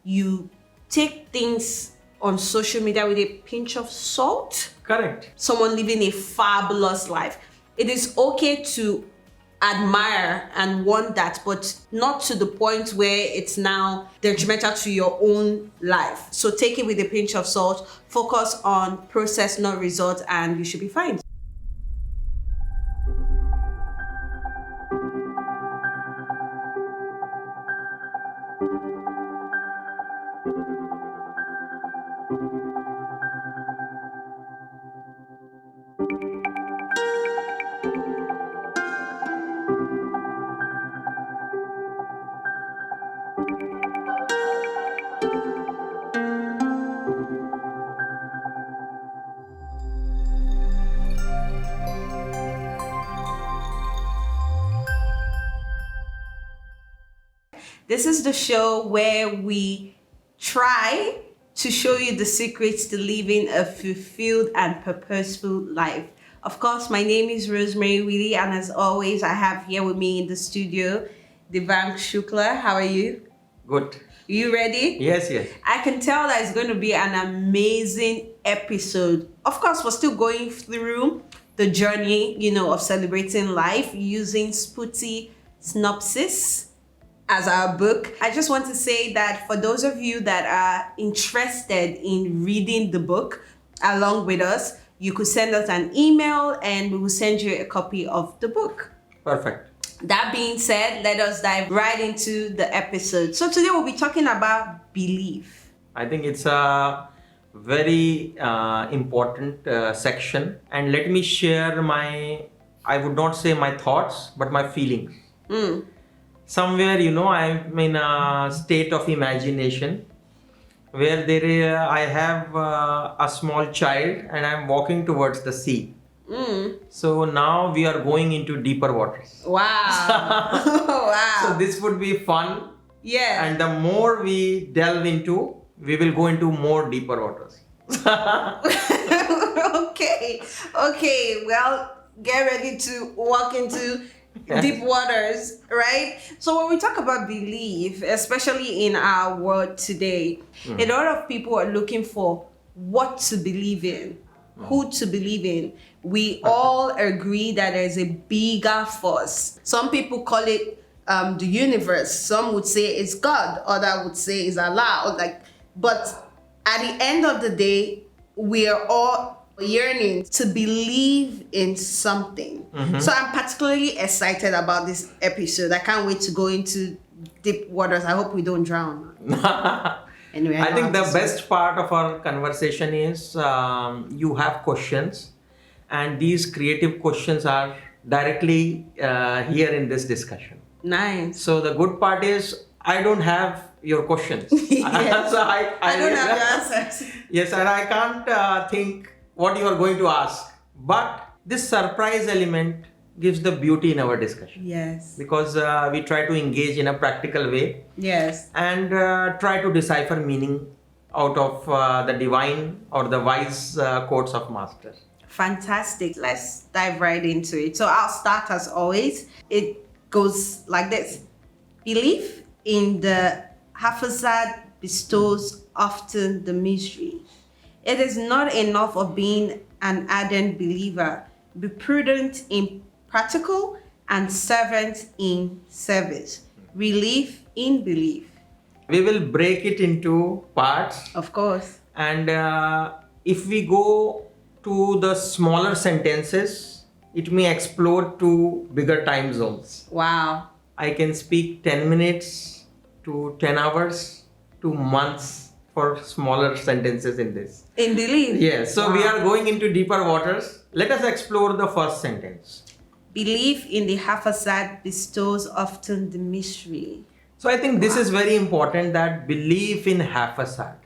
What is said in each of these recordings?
you take things on social media with a pinch of salt. Correct. Someone living a fabulous life. It is okay to admire and want that, but not to the point where it's now detrimental to your own life. So take it with a pinch of salt, focus on process, not result, and you should be fine. This is the show where we try to show you the secrets to living a fulfilled and purposeful life. Of course, my name is Rosemary Willie, and as always, I have here with me in the studio, Devang Shukla. How are you? Good. You ready? Yes, yes. I can tell that it's going to be an amazing episode. Of course, we're still going through the journey, of celebrating life using Spooty Synopsis as our book. I just want to say that for those of you that are interested in reading the book along with us, you could send us an email and we will send you a copy of the book. Perfect. That being said, let us dive right into the episode. So today we'll be talking about belief. I think it's a very important section, and let me share I would not say my thoughts, but my feelings. Somewhere, I'm in a state of imagination where I have a small child and I'm walking towards the sea. So now we are going into deeper waters. Wow. Wow. So this would be fun. Yeah. And the more we delve into, we will go into more deeper waters. Okay. Well, get ready to walk into deep waters, right? So when we talk about belief, especially in our world today, a lot of people are looking for what to believe in, who to believe in. We all agree that there's a bigger force. Some people call it the universe. Some would say it's God. Others would say it's Allah. But at the end of the day, we are all yearning to believe in something. So I'm particularly excited about this episode. I can't wait to go into deep waters. I hope we don't drown. Anyway, I think the best part of our conversation is you have questions, and these creative questions are directly here in this discussion. Nice. So the good part is I don't have your questions. Yes. So I don't have your answers. Yes, and I can't think what you are going to ask. But this surprise element gives the beauty in our discussion. Yes. Because we try to engage in a practical way. Yes. And try to decipher meaning out of the divine or the wise quotes of Master. Fantastic. Let's dive right into it. So I'll start as always. It goes like this. Belief in the Hafazad bestows often the mystery. It is not enough of being an ardent believer. Be prudent in practical and servant in service. Relief in belief. We will break it into parts. Of course. And if we go to the smaller sentences, it may explode to bigger time zones. Wow. I can speak 10 minutes to 10 hours to months for smaller sentences in this. In belief? Yes. So we are going into deeper waters. Let us explore the first sentence. Belief in the Hafazad bestows often the mystery. So I think this is very important, that belief in Hafazad.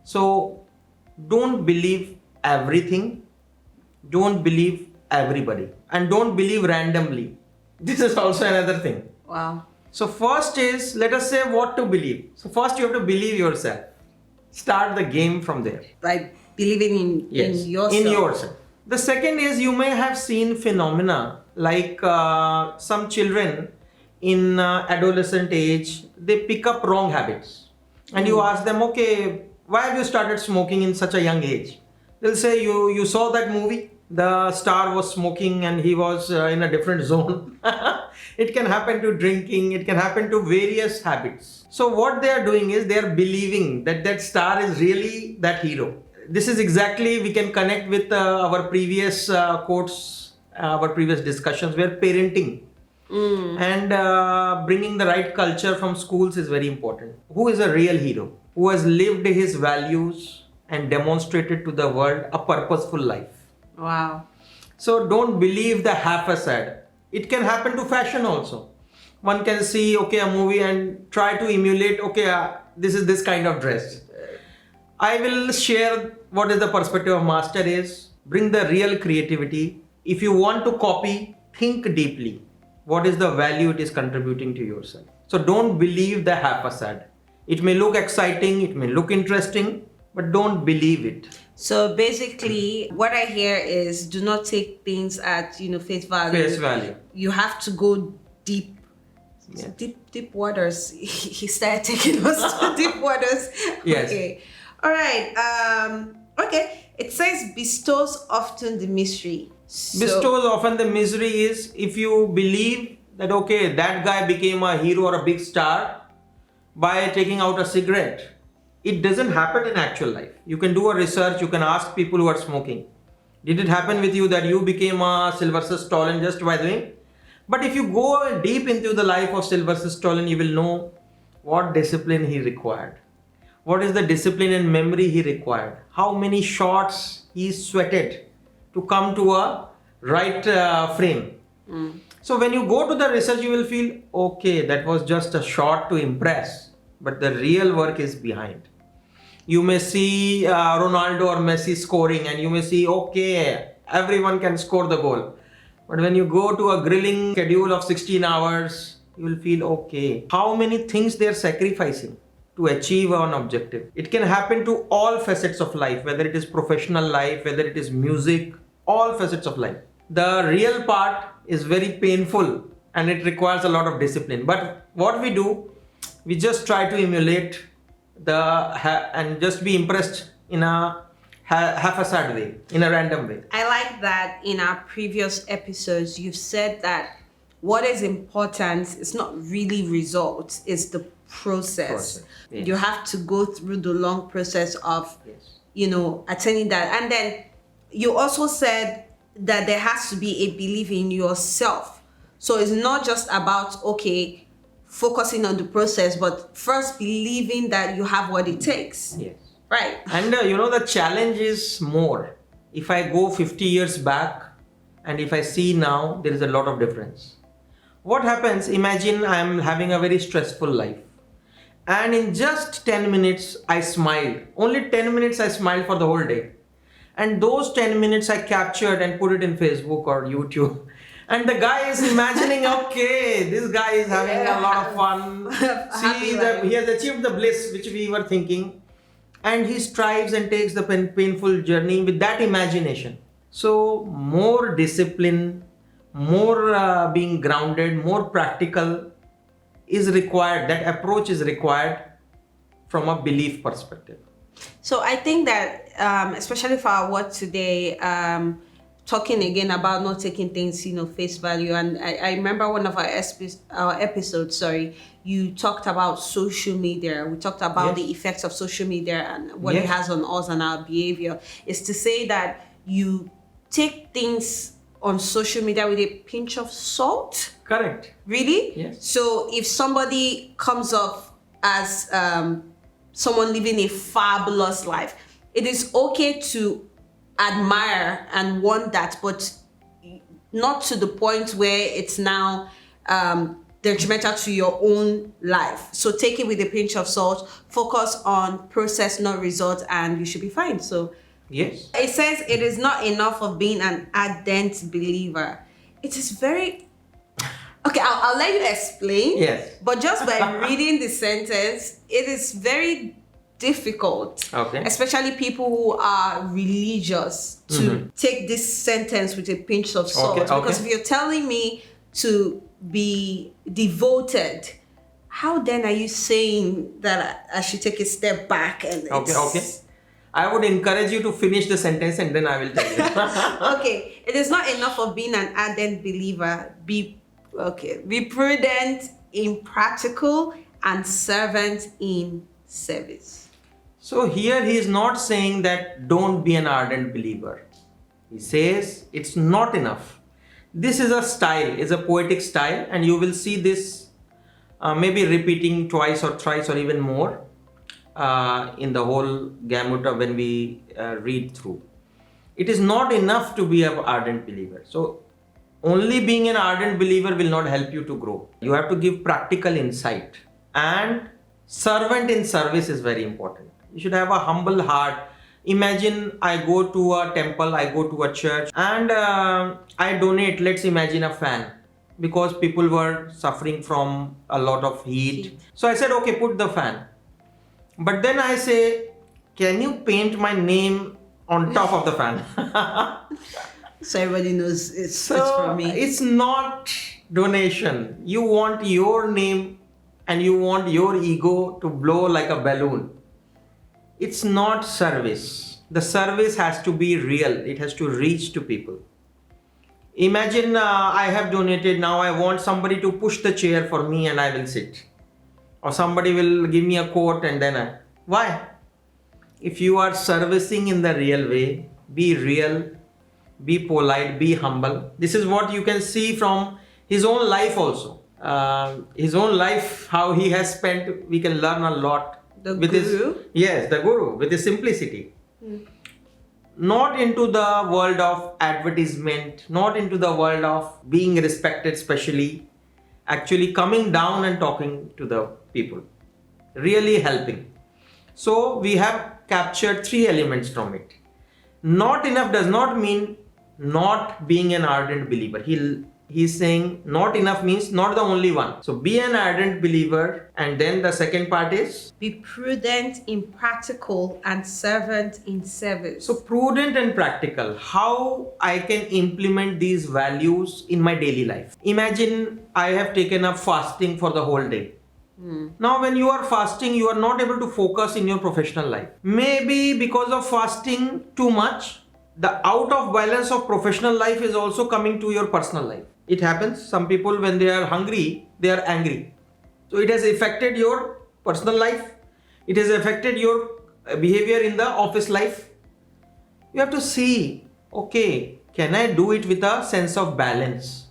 So don't believe everything. Don't believe everybody. And don't believe randomly. This is also another thing. Wow. So first is, let us say what to believe. So first you have to believe yourself. Start the game from there. By believing in yourself. In yourself. The second is, you may have seen phenomena like some children in adolescent age, they pick up wrong habits. and you ask them, okay, why have you started smoking in such a young age? They'll say, you saw that movie? The star was smoking and he was in a different zone. It can happen to drinking, it can happen to various habits. So, what they are doing is they are believing that that star is really that hero. This is exactly, we can connect with our previous quotes, our previous discussions where parenting and bringing the right culture from schools is very important. Who is a real hero? Who has lived his values and demonstrated to the world a purposeful life. Wow. So don't believe the half facade. It can happen to fashion also. One can see, okay, a movie and try to emulate, okay, this is this kind of dress. I will share what is the perspective of master is. Bring the real creativity. If you want to copy, think deeply. What is the value it is contributing to yourself? So don't believe the half facade. It may look exciting, it may look interesting, but don't believe it. So basically, what I hear is do not take things at face value. Face value. You have to go deep. Yeah. Deep waters. He started taking us to deep waters. Yes. Okay. All right. Okay. It says bestows often the mystery. Bestows often the misery is if you believe that, okay, that guy became a hero or a big star by taking out a cigarette. It doesn't happen in actual life. You can do a research, you can ask people who are smoking. Did it happen with you that you became a Sylvester Stallone just by doing? But if you go deep into the life of Sylvester Stallone, you will know what discipline he required. What is the discipline and memory he required? How many shots he sweated to come to a right frame. So when you go to the research, you will feel, okay, that was just a shot to impress, but the real work is behind. You may see Ronaldo or Messi scoring and you may see, okay, everyone can score the goal. But when you go to a grilling schedule of 16 hours, you will feel, okay, how many things they are sacrificing to achieve an objective. It can happen to all facets of life, whether it is professional life, whether it is music, all facets of life. The real part is very painful and it requires a lot of discipline. But what we do, we just try to emulate and just be impressed in a haphazard way, in a random way. I like that in our previous episodes, you've said that what is important is not really results, it's the process. Yes. You have to go through the long process of, attaining that. And then you also said that there has to be a belief in yourself. So it's not just about, okay, focusing on the process, but first believing that you have what it takes. Yes. Right. And the challenge is more. If I go 50 years back and if I see now, there is a lot of difference. What happens? Imagine I am having a very stressful life. And in just 10 minutes, I smiled. Only 10 minutes I smiled for the whole day. And those 10 minutes I captured and put it in Facebook or YouTube. And the guy is imagining, okay, this guy is having a lot of fun. See, that he has achieved the bliss which we were thinking. And he strives and takes the painful journey with that imagination. So more discipline, more being grounded, more practical is required. That approach is required from a belief perspective. So I think that, especially for our work today, talking again about not taking things, face value. And I remember one of our episodes, you talked about social media. We talked about the effects of social media and what it has on us and our behavior. Is to say that you take things on social media with a pinch of salt. Correct. Really? Yes. So if somebody comes off as someone living a fabulous life, it is okay to admire and want that, but not to the point where it's now detrimental to your own life. So take it with a pinch of salt, focus on process, not result, and you should be fine. So yes, it says it is not enough of being an ardent believer. It is very okay. I'll let you explain. Yes, but just by reading the sentence, it is very difficult, especially people who are religious, to take this sentence with a pinch of salt. Because if you're telling me to be devoted, how then are you saying that I should take a step back and Okay, it's okay. I would encourage you to finish the sentence and then I will tell you. okay, it is not enough of being an ardent believer. Be prudent in practical and servant in service. So here he is not saying that don't be an ardent believer. He says it's not enough. This is a style, is a poetic style, and you will see this maybe repeating twice or thrice or even more in the whole gamut of when we read through. It is not enough to be an ardent believer. So only being an ardent believer will not help you to grow. You have to give practical insight, and servant in service is very important. You should have a humble heart. Imagine I go to a temple, I go to a church, and I donate, let's imagine, a fan because people were suffering from a lot of heat. So I said, okay, put the fan. But then I say, can you paint my name on top of the fan? So everybody knows it's from me. It's not donation. You want your name and you want your ego to blow like a balloon. It's not service. The service has to be real. It has to reach to people. Imagine I have donated, now I want somebody to push the chair for me and I will sit. Or somebody will give me a quote and then why? If you are servicing in the real way, be real, be polite, be humble. This is what you can see from his own life also. His own life, how he has spent, we can learn a lot. The with guru? The guru, with his simplicity. Not into the world of advertisement, not into the world of being respected specially. Actually coming down and talking to the people. Really helping. So we have captured 3 elements from it. Not enough does not mean not being an ardent believer. He's saying not enough means not the only one. So be an ardent believer, and then the second part is be prudent in practical and servant in service. so prudent and practical. How I can implement these values in my daily life. Imagine I have taken up fasting for the whole day. Now when you are fasting, you are not able to focus in your professional life. Maybe because of fasting too much, the out of balance of professional life is also coming to your personal life. It happens. Some people, when they are hungry, they are angry. So it has affected your personal life. It has affected your behavior in the office life. You have to see, okay, can I do it with a sense of balance?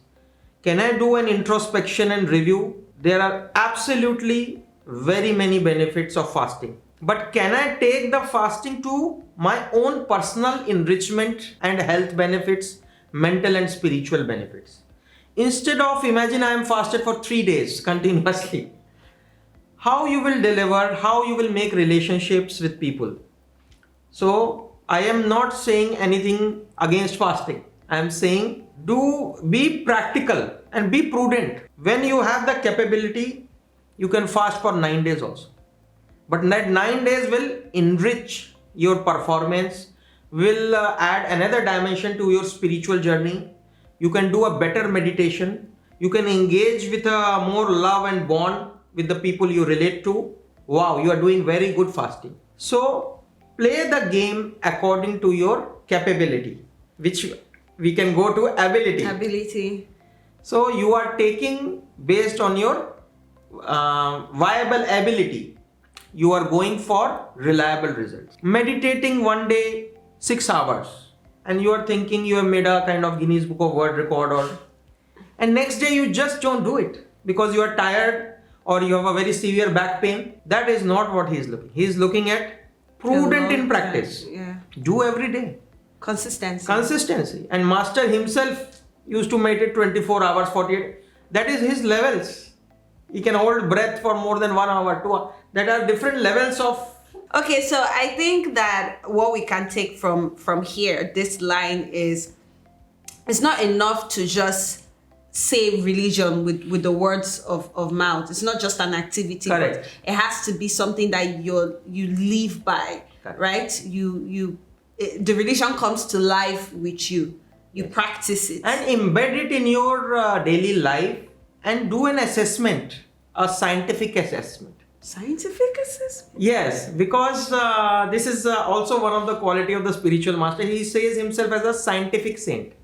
Can I do an introspection and review? There are absolutely very many benefits of fasting. But can I take the fasting to my own personal enrichment and health benefits, mental and spiritual benefits? Instead of imagine I am fasted for 3 days continuously. How you will deliver, how you will make relationships with people. So I am not saying anything against fasting. I am saying be practical and be prudent. When you have the capability, you can fast for 9 days also. But that 9 days will enrich your performance, will add another dimension to your spiritual journey. You can do a better meditation. You can engage with a more love and bond with the people you relate to. Wow, you are doing very good fasting. So play the game according to your capability, which we can go to ability. So you are taking based on your viable ability. You are going for reliable results. Meditating one day 6 hours, and you are thinking you have made a kind of Guinness Book of World Record, and next day you just don't do it because you are tired or you have a very severe back pain. That is not what he is looking. He is looking at prudent in practice. Do every day. Consistency. And master himself used to meditate 24 hours, 48. That is his levels. He can hold breath for more than 1 hour, 2 hours. That are different levels of. Okay, so I think that what we can take from here, this line is, it's not enough to just say religion with the words of mouth. It's not just an activity. Correct. But it has to be something that you live by. Correct. Right? The religion comes to life with you. You practice it and embed it in your daily life and do an assessment. a scientific assessment. Scientific assessment? Yes, because this is also one of the quality of the spiritual master. He says himself as a scientific saint.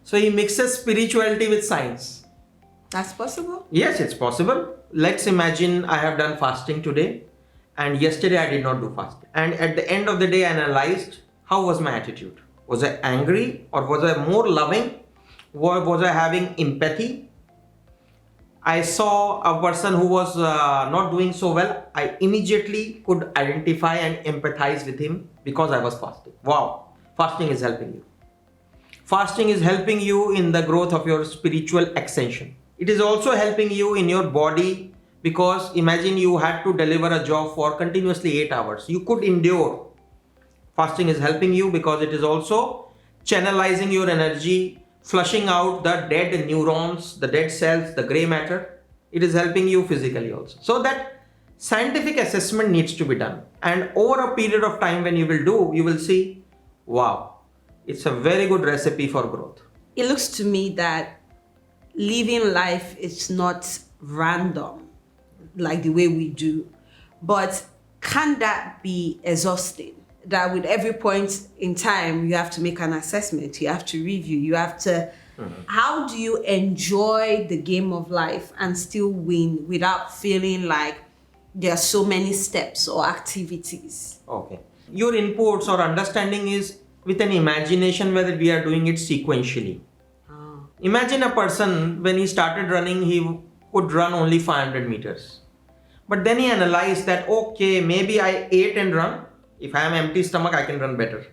So he mixes spirituality with science. That's possible? Yes, it's possible. Let's imagine I have done fasting today and yesterday I did not do fasting. And at the end of the day, I analyzed how was my attitude. Was I angry or was I more loving? Was I having empathy? I saw a person who was not doing so well. I immediately could identify and empathize with him because I was fasting. Wow, fasting is helping you. Fasting is helping you in the growth of your spiritual ascension. It is also helping you in your body because imagine you had to deliver a job for continuously 8 hours. You could endure. Fasting is helping you because it is also channelizing your energy, flushing out the dead neurons, the dead cells, the gray matter. It is helping you physically also. So that scientific assessment needs to be done. And over a period of time when you will do, you will see, wow, it's a very good recipe for growth. It looks to me that living life is not random like the way we do, but can that be exhausting? That with every point in time, you have to make an assessment, you have to review, you have to. How do you enjoy the game of life and still win without feeling like there are so many steps or activities? Okay. Your inputs or understanding is with an imagination whether we are doing it sequentially. Imagine a person when he started running, he could run only 500 meters. But then he analyzed that, okay, maybe I ate and run. If I am empty stomach, I can run better.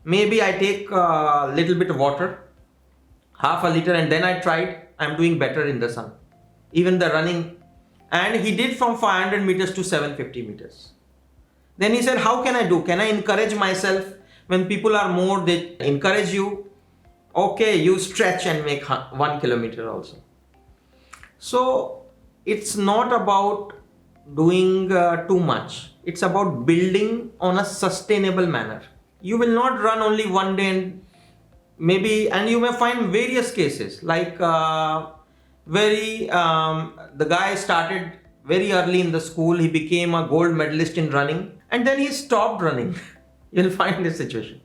Maybe I take a little bit of water, half a liter, and then I tried. I'm doing better in the sun. Even the running. And he did from 500 meters to 750 meters. Then he said, how can I do? Can I encourage myself? When people are more, they encourage you. Okay, you stretch and make 1 kilometer also. So it's not about doing too much. It's about building on a sustainable manner. You will not run only one day and maybe, and you may find various cases like the guy started very early in the school. He became a gold medalist in running and then he stopped running. You'll find this situation.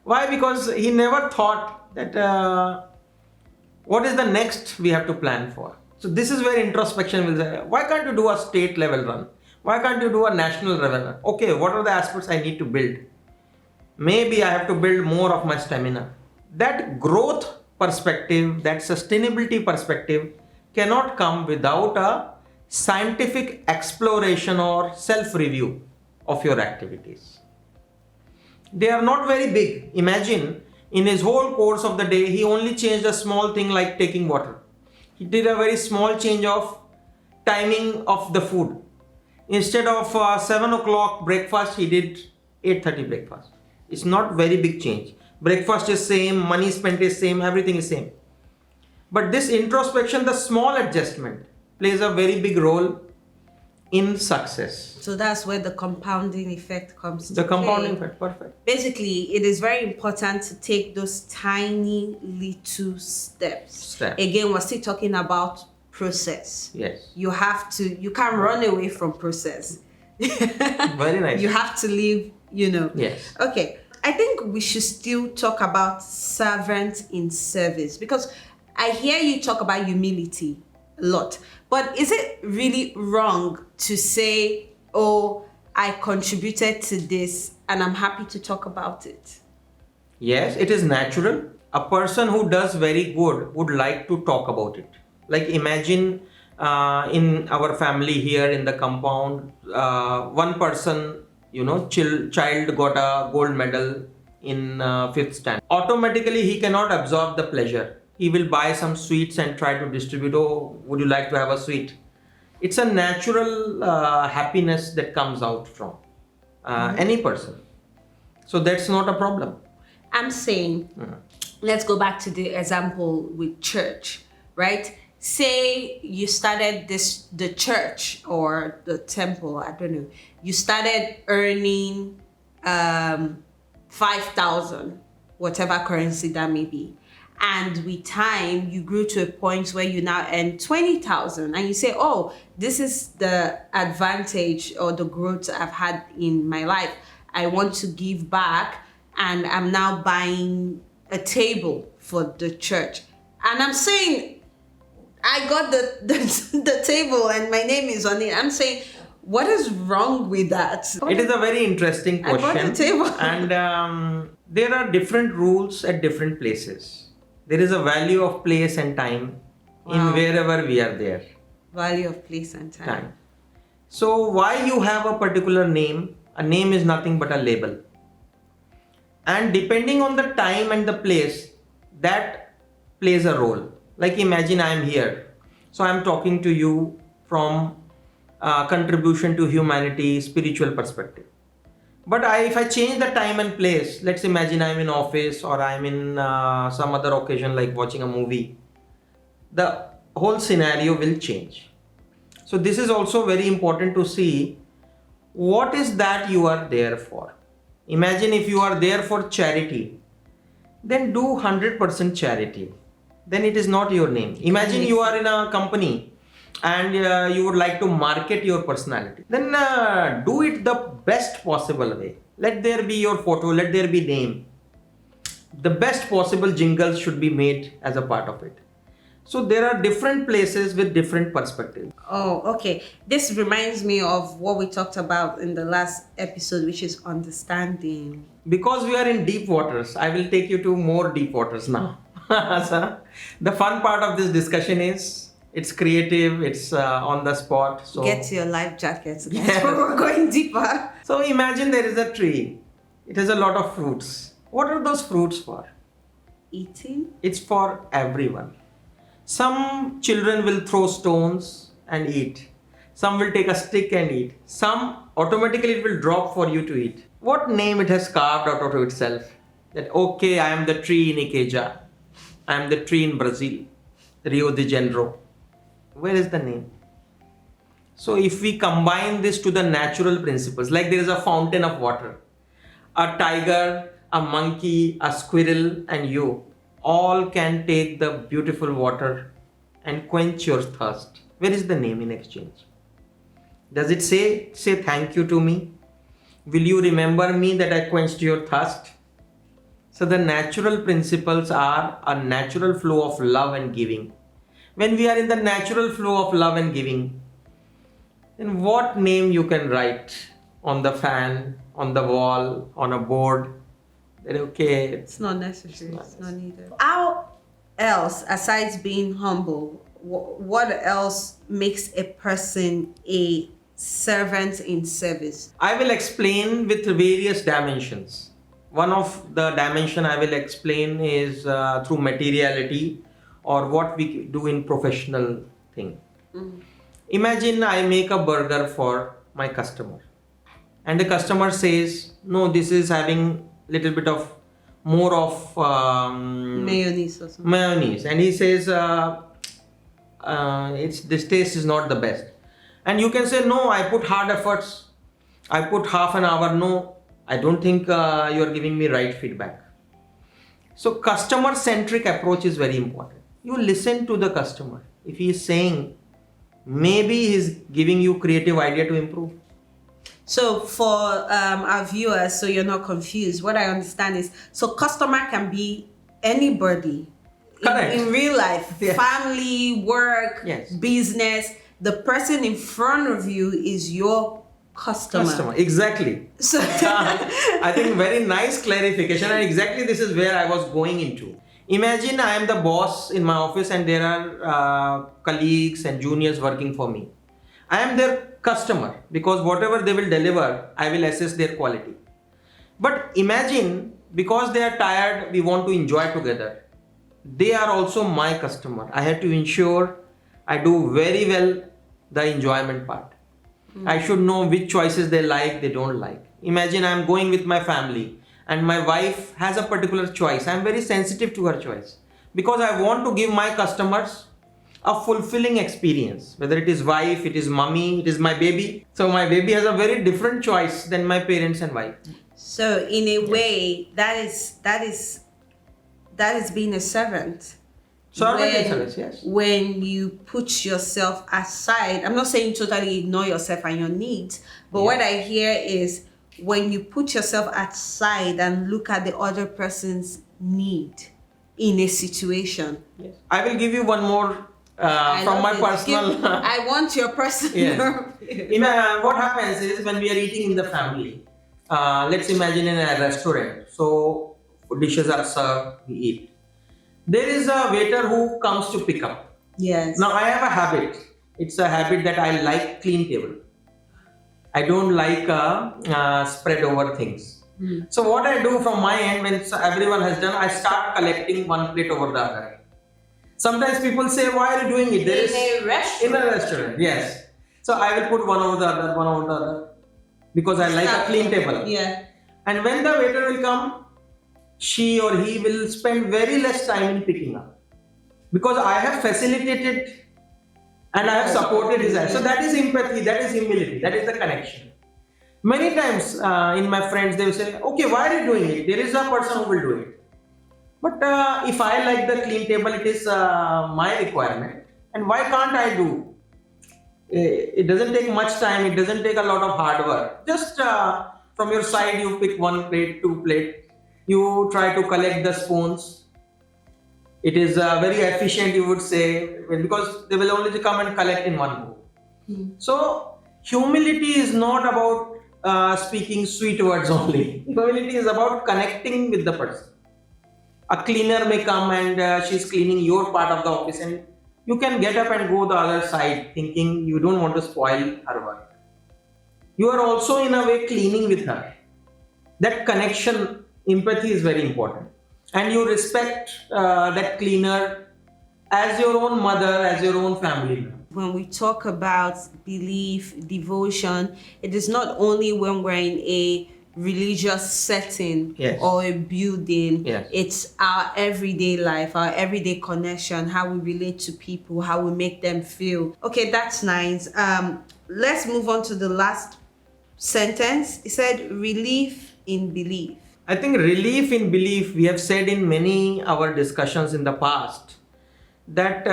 Why? Because he never thought that what is the next we have to plan for. So this is where introspection will say, why can't you do a state level run? Why can't you do a national level run? Okay, what are the aspects I need to build? Maybe I have to build more of my stamina. That growth perspective, that sustainability perspective cannot come without a scientific exploration or self-review of your activities. They are not very big. Imagine in his whole course of the day, he only changed a small thing like taking water. He did a very small change of timing of the food. Instead of 7 o'clock breakfast, he did 8:30 breakfast. It's not very big change. Breakfast is same, money spent is same, everything is same. But this introspection, the small adjustment plays a very big role in success. So that's where the compounding effect comes to The compounding play. effect, perfect. Basically, it is very important to take those tiny little steps. Again, we're still talking about process. Yes. You can't run away from process. Very nice. You have to live, Yes. Okay. I think we should still talk about servant in service because I hear you talk about humility a lot. But is it really wrong to say, oh, I contributed to this and I'm happy to talk about it? Yes, it is natural. A person who does very good would like to talk about it. Like imagine in our family here in the compound, one person, child got a gold medal in 5th standard. Automatically, he cannot absorb the pleasure. He will buy some sweets and try to distribute. Oh, would you like to have a sweet? It's a natural happiness that comes out from any person. So that's not a problem. I'm saying, let's go back to the example with church, right? Say you started the church or the temple, I don't know. You started earning 5,000, whatever currency that may be. and with time you grew to a point where you now earn 20,000, and you say, oh, this is the advantage or the growth I've had in my life. I want to give back, and I'm now buying a table for the church. And I'm saying, I got the table and my name is on it. I'm saying, what is wrong with that? It is a very interesting I bought question. the table. And there are different rules at different places. There is a value of place and time in Wow. wherever we are there. Value of place and time. So why you have a particular name? A name is nothing but a label. And depending on the time and the place, that plays a role. Like imagine I am here. So I am talking to you from contribution to humanity, spiritual perspective. But if I change the time and place, let's imagine I'm in office or I'm in some other occasion like watching a movie, the whole scenario will change. So this is also very important to see what is that you are there for. Imagine if you are there for charity, then do 100% charity. Then it is not your name. Imagine you are in a company and you would like to market your personality. Then do it the best possible way. Let there be your photo, let there be name. The best possible jingles should be made as a part of it. So there are different places with different perspectives. Oh, okay. This reminds me of what we talked about in the last episode, which is understanding. Because we are in deep waters, I will take you to more deep waters now. So, the fun part of this discussion is it's creative, it's on the spot. So Get your life jackets, guys. Yes. We're going deeper. So imagine there is a tree. It has a lot of fruits. What are those fruits for? Eating? It's for everyone. Some children will throw stones and eat. Some will take a stick and eat. Some automatically it will drop for you to eat. What name it has carved out of itself? That okay, I am the tree in Ikeja. I am the tree in Brazil, Rio de Janeiro. Where is the name? So if we combine this to the natural principles, like there is a fountain of water, a tiger, a monkey, a squirrel, and you all can take the beautiful water and quench your thirst. Where is the name in exchange? Does it say thank you to me? Will you remember me that I quenched your thirst? So the natural principles are a natural flow of love and giving. When we are in the natural flow of love and giving, then what name you can write on the fan, on the wall, on a board? Then okay, It's not necessary. It's not needed. How else, aside being humble, what else makes a person a servant in service? I will explain with various dimensions. One of the dimension I will explain is through materiality or what we do in professional thing. Imagine I make a burger for my customer and the customer says, no, this is having little bit of more of Mayonnaise or something. mayonnaise, and he says it's this taste is not the best, and you can say, no, I put hard efforts, I put half an hour. No, I don't think you are giving me right feedback. So customer centric approach is very important. You listen to the customer. If he is saying, maybe he's giving you creative idea to improve. So for our viewers, so you're not confused, what I understand is, so customer can be anybody. Correct. In real life, Yes. family, work, Yes. business. The person in front of you is your customer. Exactly. So I think very nice clarification, and exactly this is where I was going into. Imagine I am the boss in my office and there are colleagues and juniors working for me. I am their customer because whatever they will deliver, I will assess their quality. But imagine because they are tired, we want to enjoy together. They are also my customer. I have to ensure I do very well the enjoyment part. I should know which choices they like, they don't like. Imagine I'm going with my family and my wife has a particular choice. I'm very sensitive to her choice because I want to give my customers a fulfilling experience. Whether it is wife, it is mommy, it is my baby. So my baby has a very different choice than my parents and wife. So in a way, that is that is being a servant. Servant and service, yes. When you put yourself aside, I'm not saying totally ignore yourself and your needs, but what I hear is when you put yourself aside and look at the other person's need in a situation. Yes. I will give you one more from my personal. I want your personal. Yes. What happens is when we are eating in the family, let's imagine in a restaurant. So dishes are served, we eat. There is a waiter who comes to pick up. Yes. Now I have a habit. It's a habit that I like clean table. I don't like spread over things. So what I do from my end, when everyone has done, I start collecting one plate over the other. Sometimes people say, "Why are you doing it?" In a restaurant. In a restaurant, yes. So I will put one over the other, one over the other, because I like a clean table. Yeah. And when the waiter will come, she or he will spend very less time in picking up, because I have facilitated and I have supported his act. So that is empathy, that is humility, that is the connection. Many times in my friends, they will say, "Okay, why are you doing it? There is a person who will do it." But if I like the clean table, it is my requirement. And why can't I do? It doesn't take much time, it doesn't take a lot of hard work. Just from your side, you pick one plate, two plate, you try to collect the spoons. It is very efficient, you would say, because they will only come and collect in one go. So humility is not about speaking sweet words only. Humility is about connecting with the person. A cleaner may come and she's cleaning your part of the office, and you can get up and go the other side thinking you don't want to spoil her work. You are also in a way cleaning with her. That connection, empathy is very important. And you respect that cleaner as your own mother, as your own family member. When we talk about belief, devotion, it is not only when we're in a religious setting or a building. It's our everyday life, our everyday connection, how we relate to people, how we make them feel. Okay, that's nice. Let's move on to the last sentence. It said relief in belief. I think relief in belief, we have said in many our discussions in the past, that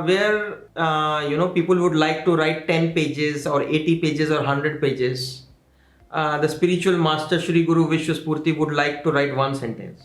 where people would like to write 10 pages or 80 pages or 100 pages, the spiritual master Shri Guru Vishwaspurti would like to write one sentence.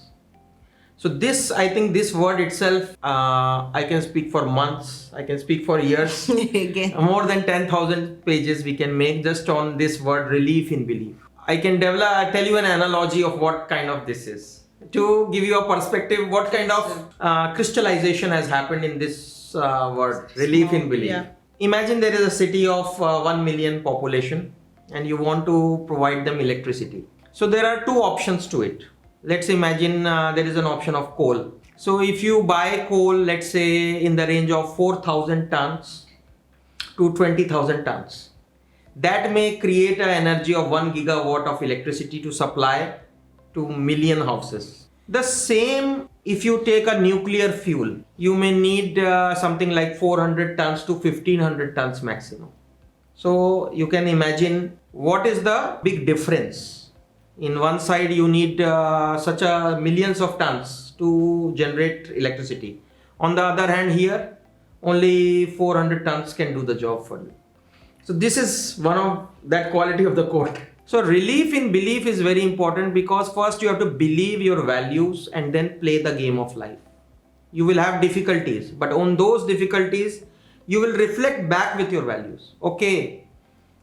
So this, I think this word itself, I can speak for months, I can speak for years. More than 10,000 pages we can make just on this word, relief in belief. I can tell you an analogy of what kind of this is. To give you a perspective, what kind of crystallization has happened in this word, relief in belief. Imagine there is a city of 1 million population and you want to provide them electricity. So there are two options to it. Let's imagine there is an option of coal. So if you buy coal, let's say in the range of 4,000 tons to 20,000 tons, that may create an energy of 1 gigawatt of electricity to supply to million houses. The same if you take a nuclear fuel, you may need something like 400 tons to 1500 tons maximum. So you can imagine what is the big difference. In one side you need such a millions of tons to generate electricity. On the other hand, here only 400 tons can do the job for you. So this is one of that quality of the quote. So relief in belief is very important, because first you have to believe your values and then play the game of life. You will have difficulties, but on those difficulties, you will reflect back with your values. Okay,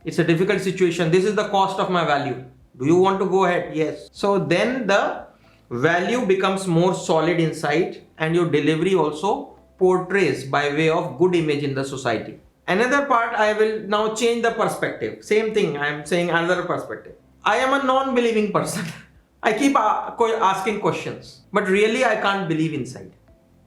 it's a difficult situation. This is the cost of my value. Do you want to go ahead? Yes. So then the value becomes more solid inside, and your delivery also portrays by way of good image in the society. Another part, I will now change the perspective. Same thing, I am saying another perspective. I am a non-believing person. I keep asking questions, but really I can't believe inside.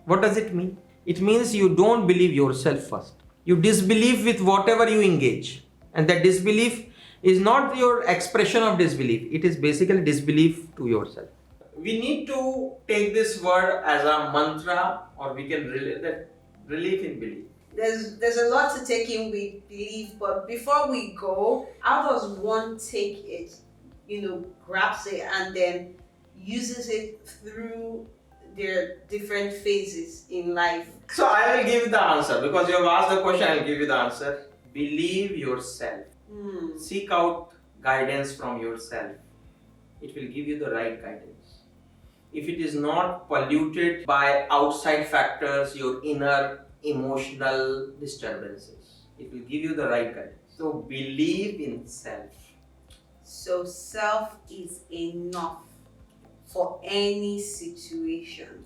What does it mean? It means you don't believe yourself first. You disbelieve with whatever you engage. And that disbelief is not your expression of disbelief. It is basically disbelief to yourself. We need to take this word as a mantra, or we can relate that relief in belief. There's a lot to take in with belief, but before we go, how does one take it, grabs it and then uses it through there are different phases in life. So I will give you the answer because you have asked the question. I'll give you the answer. Believe yourself. Seek out guidance from yourself. It will give you the right guidance. If it is not polluted by outside factors, your inner emotional disturbances, it will give you the right guidance. So believe in self. So self is enough for any situation.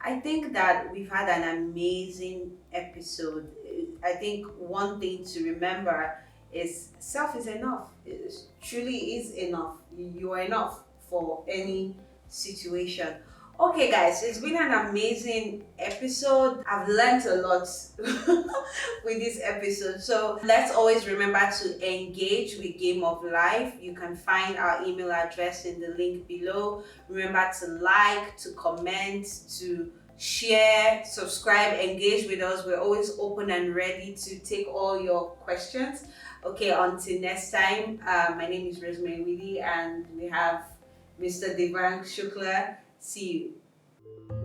I think that we've had an amazing episode. I think one thing to remember is self is enough. It truly is enough. You are enough for any situation. Okay, guys, it's been an amazing episode. I've learned a lot with this episode. So let's always remember to engage with Game of Life. You can find our email address in the link below. Remember to like, to comment, to share, subscribe, engage with us. We're always open and ready to take all your questions. Okay, until next time, my name is Rosemary Willie and we have Mr. Devang Shukla. See you.